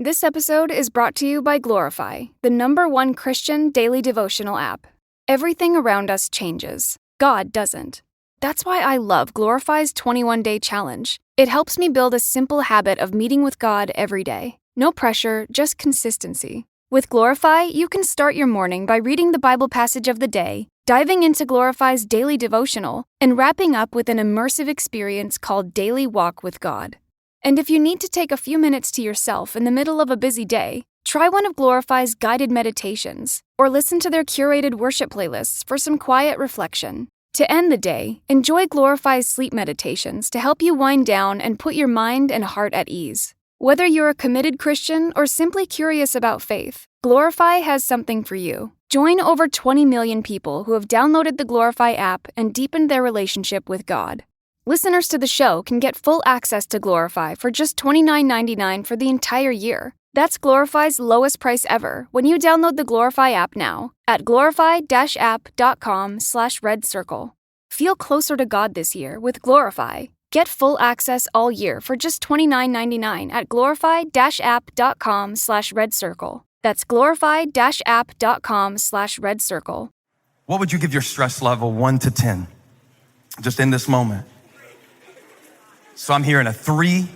This episode is brought to you by Glorify, the #1 Christian daily devotional app. Everything around us changes. God doesn't. That's why I love Glorify's 21-day challenge. It helps me build a simple habit of meeting with God every day. No pressure, just consistency. With Glorify, you can start your morning by reading the Bible passage of the day, diving into Glorify's daily devotional, and wrapping up with an immersive experience called Daily Walk with God. And if you need to take a few minutes to yourself in the middle of a busy day, try one of Glorify's guided meditations, or listen to their curated worship playlists for some quiet reflection. To end the day, enjoy Glorify's sleep meditations to help you wind down and put your mind and heart at ease. Whether you're a committed Christian or simply curious about faith, Glorify has something for you. Join over 20 million people who have downloaded the Glorify app and deepened their relationship with God. Listeners to the show can get full access to Glorify for just $29.99 for the entire year. That's Glorify's lowest price ever when you download the Glorify app now at glorify-app.com/redcircle. Feel closer to God this year with Glorify. Get full access all year for just $29.99 at glorify-app.com/redcircle. That's glorify-app.com/redcircle. What would you give your stress level 1 to 10? Just in this moment. So I'm hearing a 3.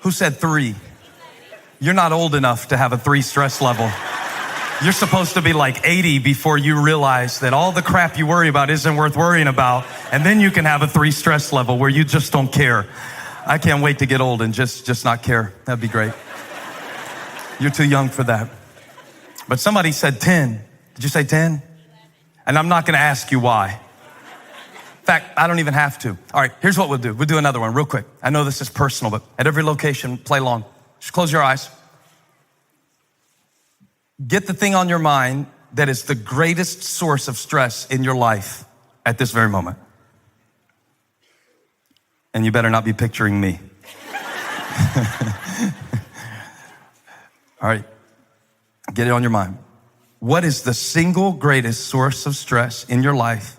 Who said 3? You're not old enough to have a 3 stress level. You're supposed to be like 80 before you realize that all the crap you worry about isn't worth worrying about. And then you can have a 3 stress level where you just don't care. I can't wait to get old and just not care. That'd be great. You're too young for that. But somebody said 10. Did you say 10? And I'm not going to ask you why. In fact, I don't even have to. All right, here's what we'll do. We'll do another one real quick. I know this is personal, but at every location, play along. Just close your eyes. Get the thing on your mind that is the greatest source of stress in your life at this very moment. And you better not be picturing me. All right, get it on your mind. What is the single greatest source of stress in your life?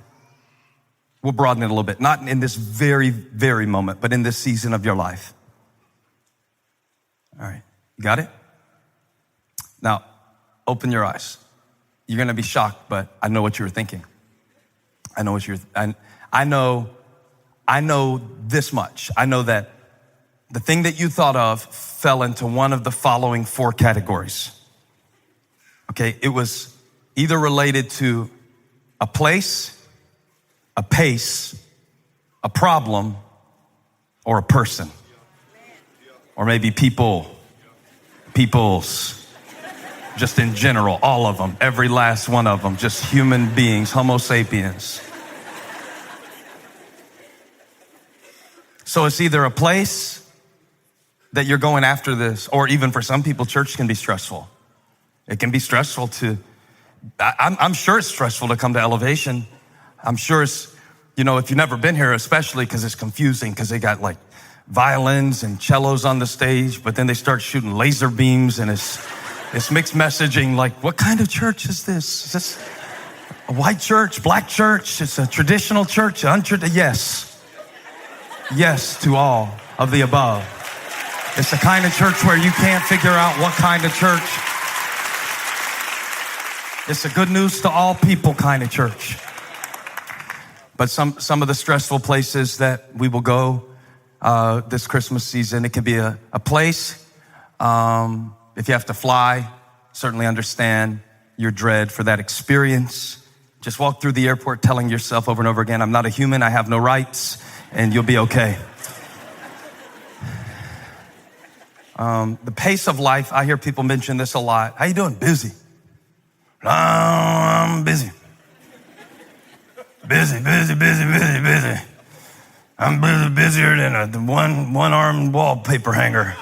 We'll broaden it a little bit. Not in this very, very moment, but in this season of your life. All right, you got it? Now, open your eyes. You're gonna be shocked, but I know what you were thinking. I know this much. I know that the thing that you thought of fell into one of the following 4 categories. Okay, it was either related to a place, a pace, a problem, or a person. Or maybe peoples, just in general, all of them, every last one of them, just human beings, Homo sapiens. So it's either a place that you're going after this, or even for some people, church can be stressful. It can be stressful I'm sure it's stressful to come to Elevation. I'm sure it's, if you've never been here, especially because it's confusing, because they got like violins and cellos on the stage, but then they start shooting laser beams and it's mixed messaging. Like, what kind of church is this? Is this a white church, black church? It's a traditional church, yes. Yes to all of the above. It's the kind of church where you can't figure out what kind of church. It's a good news to all people kind of church. But some of the stressful places that we will go this Christmas season, it can be a place. If you have to fly, certainly understand your dread for that experience. Just walk through the airport telling yourself over and over again, I'm not a human, I have no rights, and you'll be okay. The pace of life, I hear people mention this a lot. How you doing? Busy. I'm busy. Busy. I'm busier than a one-armed wallpaper hanger.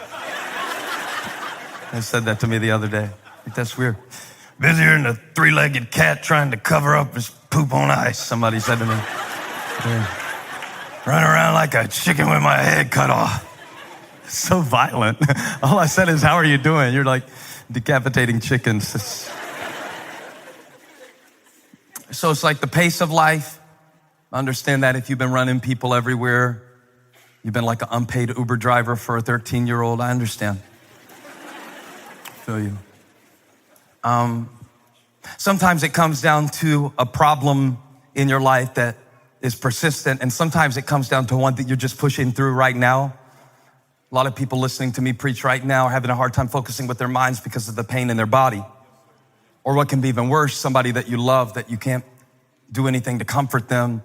They said that to me the other day. I think that's weird. Busier than a 3-legged cat trying to cover up his poop on ice, somebody said to me. Yeah. Run around like a chicken with my head cut off. So violent. All I said is, how are you doing? You're like decapitating chickens. So it's like the pace of life. Understand that if you've been running people everywhere, you've been like an unpaid Uber driver for a 13-year-old, I understand. Feel you. Sometimes it comes down to a problem in your life that is persistent, and sometimes it comes down to one that you're just pushing through right now. A lot of people listening to me preach right now are having a hard time focusing with their minds because of the pain in their body. Or what can be even worse, somebody that you love that you can't do anything to comfort them.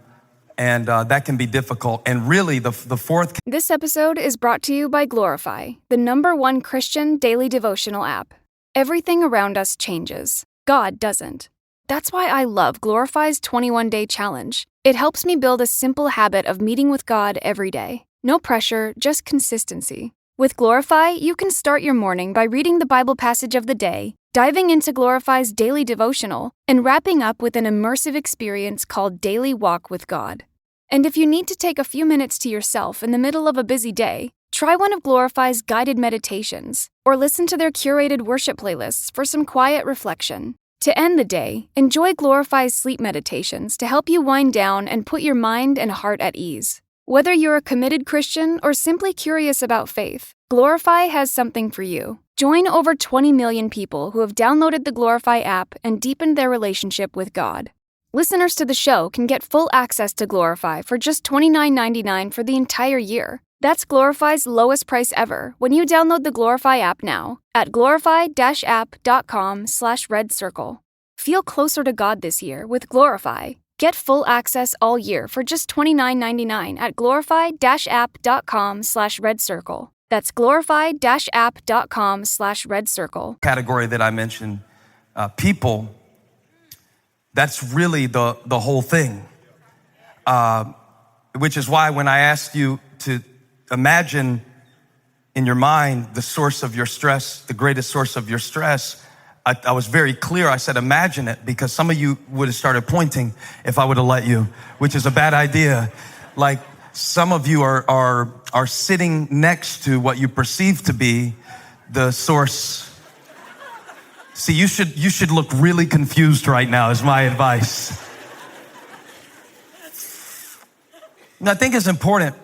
And that can be difficult. And really, the fourth... This episode is brought to you by Glorify, the #1 Christian daily devotional app. Everything around us changes. God doesn't. That's why I love Glorify's 21-day challenge. It helps me build a simple habit of meeting with God every day. No pressure, just consistency. With Glorify, you can start your morning by reading the Bible passage of the day, diving into Glorify's daily devotional, and wrapping up with an immersive experience called Daily Walk with God. And if you need to take a few minutes to yourself in the middle of a busy day, try one of Glorify's guided meditations, or listen to their curated worship playlists for some quiet reflection. To end the day, enjoy Glorify's sleep meditations to help you wind down and put your mind and heart at ease. Whether you're a committed Christian or simply curious about faith, Glorify has something for you. Join over 20 million people who have downloaded the Glorify app and deepened their relationship with God. Listeners to the show can get full access to Glorify for just $29.99 for the entire year. That's Glorify's lowest price ever when you download the Glorify app now at glorify-app.com/redcircle. Feel closer to God this year with Glorify. Get full access all year for just $29.99 at glorify-app.com/redcircle. That's glorify-app.com/redcircle. Category that I mentioned, people, that's really the whole thing. Which is why when I asked you to imagine in your mind the source of your stress, the greatest source of your stress, I was very clear. I said, imagine it, because some of you would have started pointing if I would have let you, which is a bad idea. Like some of you are sitting next to what you perceive to be the source. See, you should look really confused right now is my advice. And I think it's important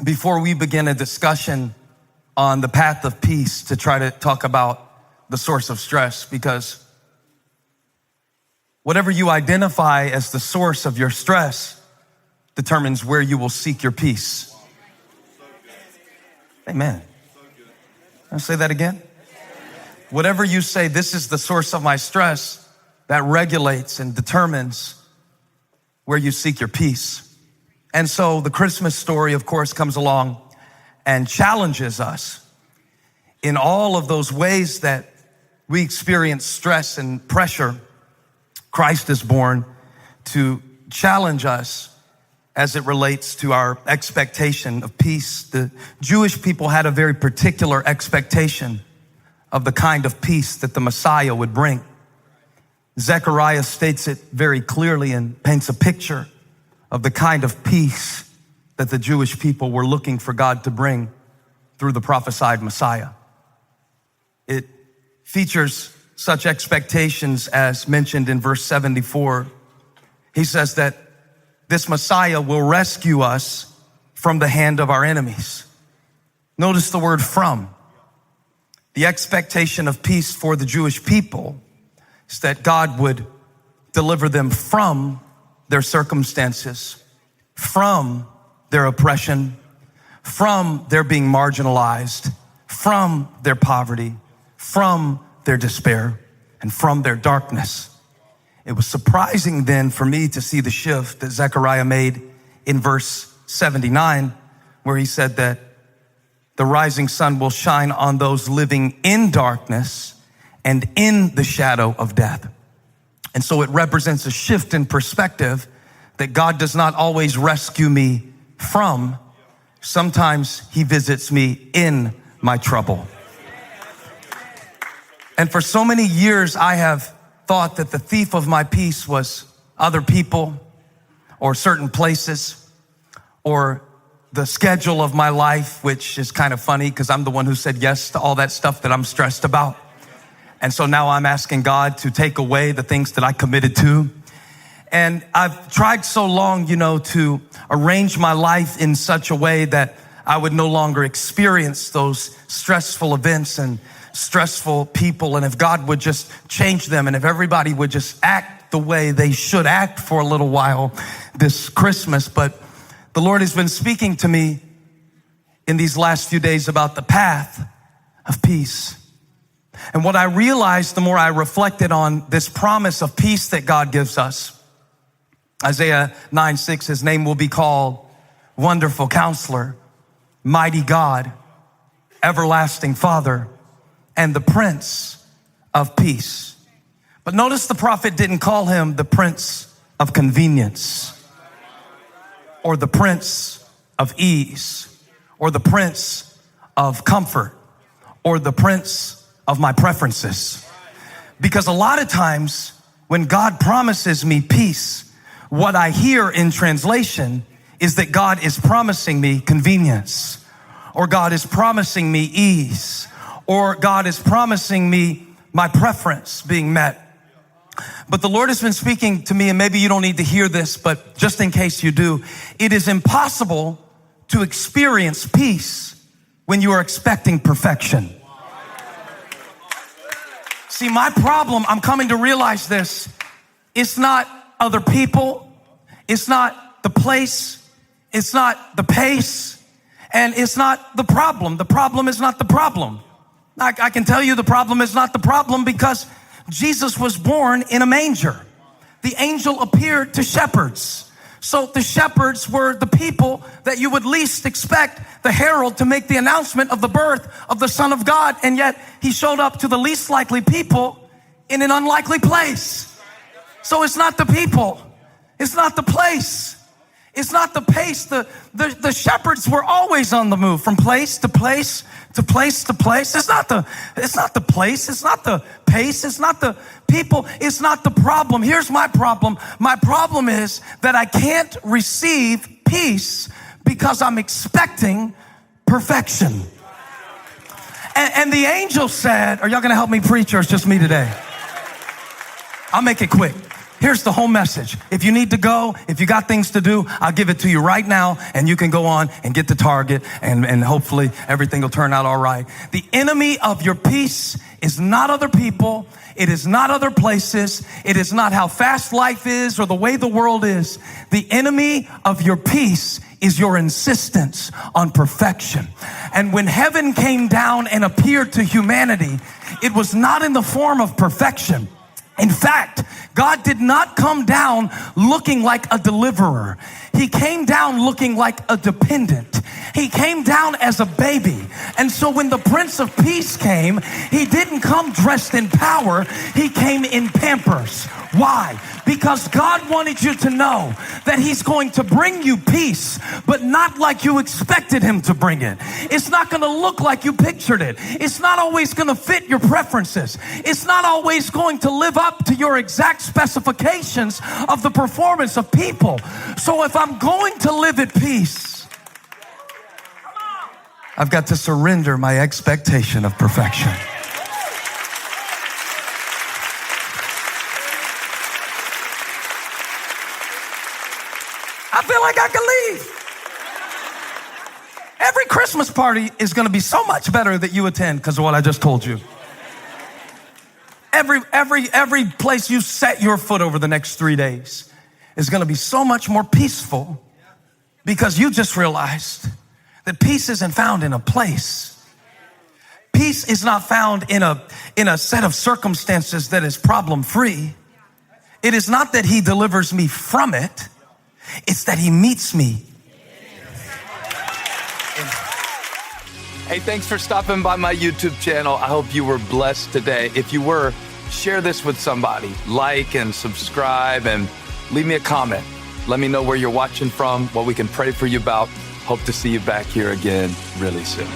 before we begin a discussion on the path of peace to try to talk about the source of stress, because whatever you identify as the source of your stress determines where you will seek your peace. Amen. I'll say that again. Whatever you say, this is the source of my stress, that regulates and determines where you seek your peace. And so the Christmas story, of course, comes along and challenges us in all of those ways that we experience stress and pressure. Christ is born to challenge us as it relates to our expectation of peace. The Jewish people had a very particular expectation of the kind of peace that the Messiah would bring. Zechariah states it very clearly and paints a picture of the kind of peace that the Jewish people were looking for God to bring through the prophesied Messiah. It features such expectations as mentioned in verse 74. He says that this Messiah will rescue us from the hand of our enemies. Notice the word from. The expectation of peace for the Jewish people is that God would deliver them from their circumstances, from their oppression, from their being marginalized, from their poverty, from their despair, and from their darkness. It was surprising then for me to see the shift that Zechariah made in verse 79, where he said that the rising sun will shine on those living in darkness and in the shadow of death. And so it represents a shift in perspective that God does not always rescue me from. Sometimes he visits me in my trouble. And for so many years, I have thought that the thief of my peace was other people or certain places or the schedule of my life, which is kind of funny because I'm the one who said yes to all that stuff that I'm stressed about. And so now I'm asking God to take away the things that I committed to. And I've tried so long, to arrange my life in such a way that I would no longer experience those stressful events and stressful people, and if God would just change them, and if everybody would just act the way they should act for a little while this Christmas. But the Lord has been speaking to me in these last few days about the path of peace. And what I realized the more I reflected on this promise of peace that God gives us, Isaiah 9:6, his name will be called Wonderful Counselor, Mighty God, Everlasting Father, and the Prince of Peace. But notice the prophet didn't call him the Prince of Convenience, or the Prince of Ease, or the Prince of Comfort, or the Prince of my preferences. Because a lot of times when God promises me peace, what I hear in translation is that God is promising me convenience, or God is promising me ease, or God is promising me my preference being met. But the Lord has been speaking to me, and maybe you don't need to hear this, but just in case you do, it is impossible to experience peace when you are expecting perfection. See, my problem, I'm coming to realize this, it's not other people, it's not the place, it's not the pace, and it's not the problem. The problem is not the problem. I can tell you the problem is not the problem because Jesus was born in a manger. The angel appeared to shepherds. So the shepherds were the people that you would least expect the herald to make the announcement of the birth of the Son of God, and yet he showed up to the least likely people in an unlikely place. So it's not the people, it's not the place, it's not the pace. The shepherds were always on the move from place to place to place to place. It's not the place, it's not the pace, it's not the people, it's not the problem. Here's my problem. My problem is that I can't receive peace because I'm expecting perfection. And the angel said, are y'all gonna help me preach, or it's just me today? I'll make it quick. Here's the whole message. If you need to go, if you got things to do, I'll give it to you right now, and you can go on and get to Target, and hopefully everything will turn out all right. The enemy of your peace is not other people. It is not other places. It is not how fast life is or the way the world is. The enemy of your peace is your insistence on perfection. And when heaven came down and appeared to humanity, it was not in the form of perfection. In fact, God did not come down looking like a deliverer. He came down looking like a dependent. He came down as a baby. And so when the Prince of Peace came, he didn't come dressed in power. He came in Pampers. Why? Because God wanted you to know that he's going to bring you peace, but not like you expected him to bring it. It's not going to look like you pictured it. It's not always going to fit your preferences. It's not always going to live up to your exact specifications of the performance of people. So if I'm going to live at peace, I've got to surrender my expectation of perfection. I feel like I can leave. Every Christmas party is going to be so much better that you attend because of what I just told you. Every place you set your foot over the next 3 days is going to be so much more peaceful because you just realized that peace isn't found in a place. Peace is not found in a set of circumstances that is problem-free. It is not that he delivers me from it. It's that he meets me. Hey, thanks for stopping by my YouTube channel. I hope you were blessed today. If you were, share this with somebody. Like and subscribe and leave me a comment. Let me know where you're watching from, what we can pray for you about. Hope to see you back here again really soon.